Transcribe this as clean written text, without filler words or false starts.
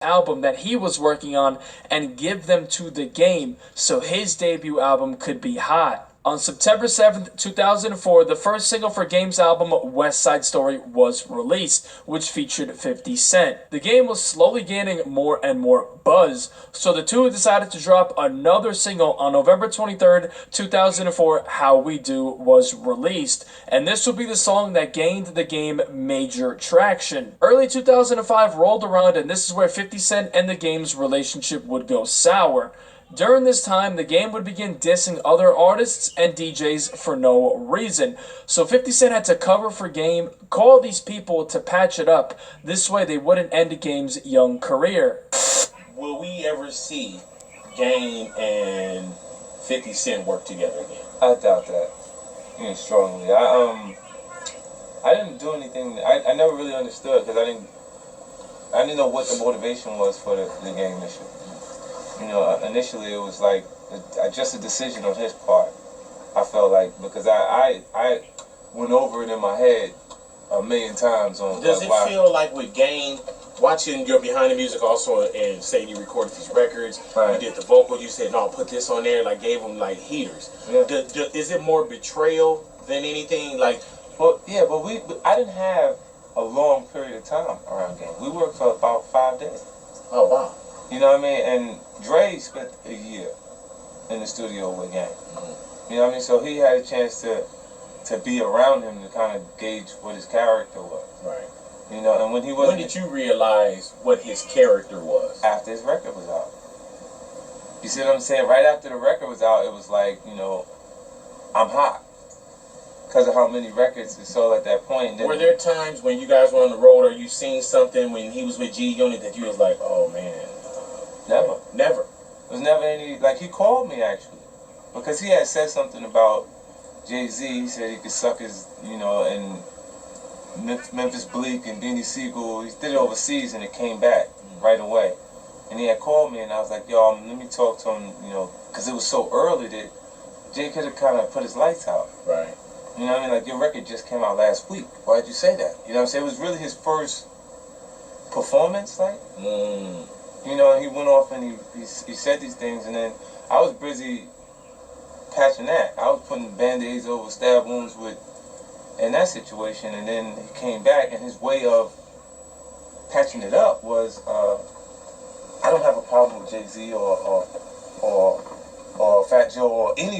album that he was working on and give them to the game so his debut album could be hot. On September 7th, 2004, the first single for Game's album, West Side Story, was released, which featured 50 Cent. The Game was slowly gaining more and more buzz, so the two decided to drop another single on November 23rd, 2004, How We Do was released, and this would be the song that gained the Game major traction. Early 2005 rolled around, and this is where 50 Cent and the Game's relationship would go sour. During this time, the Game would begin dissing other artists and DJs for no reason. So 50 Cent had to cover for Game, call these people to patch it up. This way they wouldn't end the Game's young career. Will we ever see Game and 50 Cent work together again? I doubt that. Strongly. I didn't do anything. I never really understood because I didn't know what the motivation was for the Game issue. Initially it was like just a decision on his part. I felt like because I went over it in my head a million times on. Does it feel like with Game, watching your behind the music also, and say you recorded these records, right. You did the vocal, you said no, put this on there, like gave them like heaters. Yeah. Is it more betrayal than anything? Like, but I didn't have a long period of time around Game. We worked for about 5 days. Oh wow. You know what I mean? And Dre spent a year in the studio with Game. Mm-hmm. You know what I mean? So he had a chance to be around him to kind of gauge what his character was. Right. And when he was. When did you realize what his character was? After his record was out. You see what I'm saying? Right after the record was out, it was like, I'm hot. Because of how many records he sold at that point. Were there times when you guys were on the road or you seen something when he was with G Unit that you was like, oh man? Never. Never. There was never any, he called me actually. Because he had said something about Jay-Z. He said he could suck his, and Memphis Bleak and Beanie Siegel. He did it overseas and it came back right away. And he had called me and I was like, yo, let me talk to him, because it was so early that Jay could have kind of put his lights out. Right. You know what I mean? Like, your record just came out last week. Why'd you say that? You know what I'm saying? It was really his first performance, and he went off and he said these things, and then I was busy patching that. I was putting Band-Aids over stab wounds in that situation, and then he came back, and his way of patching it up was, I don't have a problem with Jay-Z or Fat Joe or anybody.